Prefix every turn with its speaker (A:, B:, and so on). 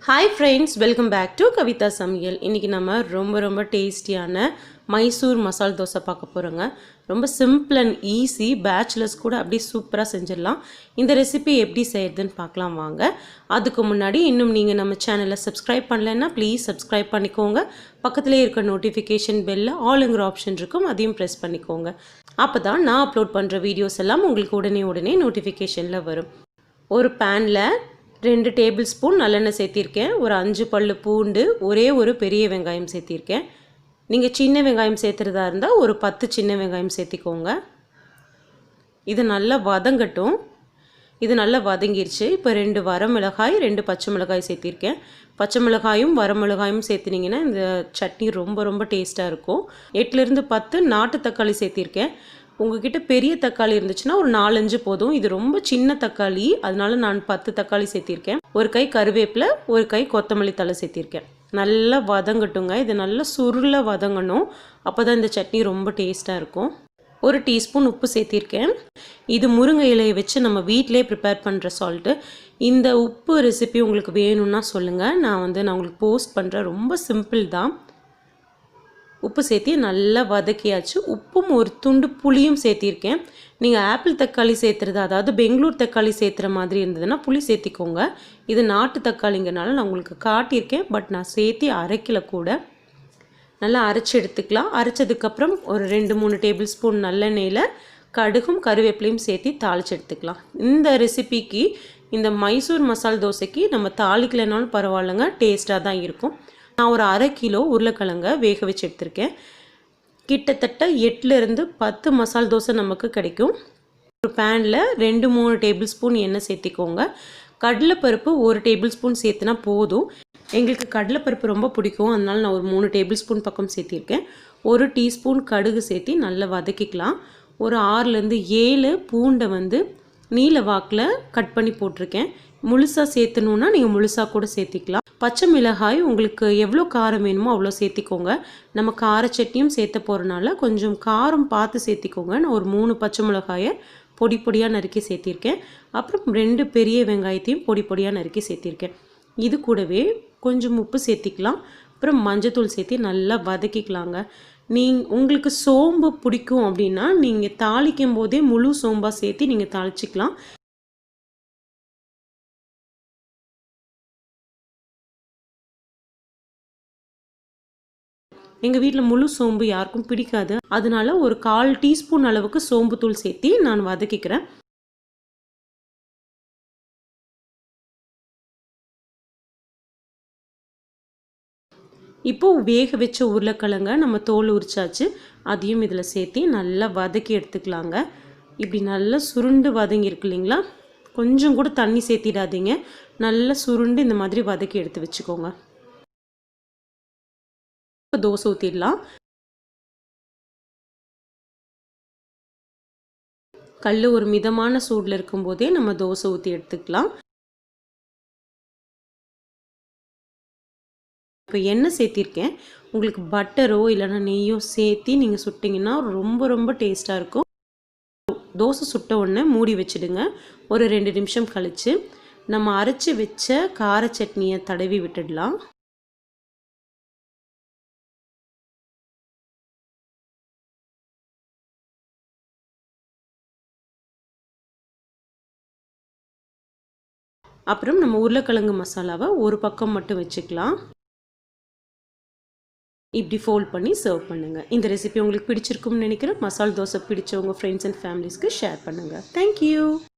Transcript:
A: Hi friends, welcome back to Kavitha Samayal. இன்னைக்கு நம்ம ரொம்ப டேஸ்டியான மைசூர் மசால் தோசை பார்க்க போறோங்க. ரொம்ப சிம்பிள் அண்ட் ஈஸி, பேச்சுலர்ஸ் கூட அப்படியே சூப்பரா செஞ்சிடலாம். இந்த ரெசிபி எப்படி செய்யறதுன்னு பார்க்கலாம் வாங்க. அதுக்கு முன்னாடி இன்னும் நீங்க நம்ம சேனலை சப்ஸ்கிரைப் பண்ணலன்னா ப்ளீஸ் சப்ஸ்கிரைப் பண்ணிக்கோங்க. பக்கத்திலே இருக்க நோட்டிஃபிகேஷன் பெல்ல ஆல்ங்கிற ஆப்ஷன் இருக்கும், அதையும் ப்ரெஸ் பண்ணிக்கோங்க. அப்பதான் நான் அப்லோட் பண்ற வீடியோஸ் எல்லாம் உங்களுக்கு உடனே நோட்டிஃபிகேஷன்ல வரும். ஒரு பேன்ல 2 டேபிள் ஸ்பூன் நல்லெண்ணெய் சேர்த்திருக்கேன். ஒரு 5 பல்லு பூண்டு, ஒரே ஒரு பெரிய வெங்காயம் சேர்த்திருக்கேன். நீங்கள் சின்ன வெங்காயம் சேர்த்துறதா இருந்தால் ஒரு 10 சின்ன வெங்காயம் சேர்த்திக்கோங்க. இது நல்லா வதங்கட்டும். இது நல்லா வதங்கிருச்சு. இப்போ 2 வரமிளகாய், 2 பச்சை மிளகாய் சேர்த்திருக்கேன். பச்சை மிளகாயும் வரமிளகாயும் சேர்த்துனீங்கன்னா இந்த சட்னி ரொம்ப டேஸ்ட்டாக இருக்கும். 8லேருந்து 10 நாட்டு தக்காளி சேர்த்திருக்கேன். உங்ககிட்ட பெரிய தக்காளி இருந்துச்சுன்னா ஒரு 4-5 போதும். இது ரொம்ப சின்ன தக்காளி, அதனால நான் 10 தக்காளி சேர்த்திருக்கேன். ஒரு கை கருவேப்பிலை, ஒரு கை கொத்தமல்லி தழை சேர்த்திருக்கேன். நல்லா வதங்கட்டுங்க. இது நல்லா சுருள வதங்கணும். அப்போ தான் இந்த சட்னி ரொம்ப டேஸ்ட்டாக இருக்கும். ஒரு டீஸ்பூன் உப்பு சேர்த்திருக்கேன். இது முருங்கை இலையை வச்சு நம்ம வீட்டிலே ப்ரிப்பேர் பண்ணுற சால்ட்டு. இந்த உப்பு ரெசிபி உங்களுக்கு வேணும்னா சொல்லுங்கள், நான் உங்களுக்கு போஸ்ட் பண்ணுறேன். ரொம்ப சிம்பிள் தான். உப்பு சேர்த்தி நல்லா வதக்கியாச்சு. உப்பும் ஒரு துண்டு புளியும் சேர்த்திருக்கேன். நீங்கள் ஆப்பிள் தக்காளி சேர்த்துறது, அதாவது பெங்களூர் தக்காளி சேர்த்துற மாதிரி இருந்ததுன்னா புளி சேர்த்திக்கோங்க. இது நாட்டு தக்காளிங்கிறனால நான் உங்களுக்கு காட்டியிருக்கேன், பட் நான் சேர்த்தி அரைக்கல கூட. நல்லா அரைச்சி எடுத்துக்கலாம். அரைச்சதுக்கப்புறம் ஒரு 2-3 டேபிள் ஸ்பூன் நல்லெண்ணெயில் கடுகும் கருவேப்பிலையும் சேர்த்தி தாளித்து எடுத்துக்கலாம். இந்த ரெசிபிக்கு, இந்த மைசூர் மசால் தோசைக்கு நம்ம தாளிக்கலைனாலும் பரவாயில்லைங்க, டேஸ்ட்டாக தான் இருக்கும். நான் ஒரு 1/2 கிலோ உருளைக்கிழங்க வேக வச்சு எடுத்திருக்கேன். கிட்டத்தட்ட 8லேருந்து 10 மசால் தோசை நமக்கு கிடைக்கும். ஒரு பேனில் 2-3 டேபிள் ஸ்பூன் எண்ணெய் சேர்த்திக்கோங்க. கடலைப்பருப்பு 1 டேபிள் ஸ்பூன் சேர்த்துனா போதும். எங்களுக்கு கடலைப்பருப்பு ரொம்ப பிடிக்கும், அதனால நான் ஒரு 3 டேபிள் ஸ்பூன் பக்கம் சேர்த்திருக்கேன். 1 டீஸ்பூன் கடுகு சேர்த்தி நல்லா வதக்கிக்கலாம். ஒரு 6லேருந்து 7 பூண்டை நீல வாக்கில் கட் பண்ணி போட்டிருக்கேன். முழுசாக சேர்த்தணுன்னா நீங்கள் முழுசாக கூட சேர்த்திக்கலாம். பச்சை மிளகாய் உங்களுக்கு எவ்வளோ காரம் வேணுமோ அவ்வளோ சேர்த்திக்கோங்க. நம்ம கார சட்னியும் சேர்த்த போகிறனால கொஞ்சம் காரம் பார்த்து சேர்த்திக்கோங்க. நான் ஒரு 3 பச்சை மிளகாயை பொடியாக நறுக்கி சேர்த்திருக்கேன். அப்புறம் 2 பெரிய வெங்காயத்தையும் பொடியாக நறுக்கி சேர்த்திருக்கேன். இது கூடவே கொஞ்சம் உப்பு சேர்த்திக்கலாம். அப்புறம் மஞ்சத்தூள் சேர்த்தி நல்லா வதக்கிக்கலாங்க. உங்களுக்கு சோம்பு பிடிக்கும் அப்படின்னா நீங்கள் தாளிக்கும் போதே முழு சோம்பாக சேர்த்தி நீங்கள் தாளிச்சிக்கலாம். எங்கள் வீட்டில் முழு சோம்பு யாருக்கும் பிடிக்காது, அதனால ஒரு 1/4 டீஸ்பூன் அளவுக்கு சோம்பு தூள் சேர்த்தி நான் வதக்கிக்கிறேன். இப்போ வேக வச்ச உருளைக்கிழங்க நம்ம தோல் உரிச்சாச்சு, அதையும் இதில் சேர்த்தி நல்லா வதக்கி எடுத்துக்கலாங்க. இப்படி நல்லா சுருண்டு வதங்கியிருக்கு இல்லைங்களா, கொஞ்சம் கூட தண்ணி சேர்த்திடாதீங்க. நல்லா சுருண்டு இந்த மாதிரி வதக்கி எடுத்து வச்சுக்கோங்க. தோசை ஊற்றிடலாம். கல் ஒரு மிதமான சூடில் இருக்கும்போதே நம்ம தோசை ஊற்றி எடுத்துக்கலாம். இப்போ எண்ணெய் சேர்த்திருக்கேன். உங்களுக்கு பட்டரோ இல்லைன்னா நெய்யோ சேர்த்தி நீங்கள் சுட்டிங்கன்னா ரொம்ப டேஸ்ட்டாக இருக்கும். தோசை சுட்ட உடனே மூடி வச்சுடுங்க. ஒரு 2 நிமிஷம் கழித்து நம்ம அரைச்சி வச்ச கார சட்னியை தடவி விட்டுடலாம். அப்புறம் நம்ம உருளைக்கிழங்கு மசாலாவை ஒரு பக்கம் மட்டும் வச்சுக்கலாம். இப்படி ஃபோல்ட் பண்ணி சர்வ் பண்ணுங்கள். இந்த ரெசிபி உங்களுக்கு பிடிச்சிருக்கும்னு நினைக்கிறேன். மசால் தோசை பிடிச்சவங்க ஃப்ரெண்ட்ஸ் அண்ட் ஃபேமிலிஸ்க்கு ஷேர் பண்ணுங்கள். தேங்க்யூ.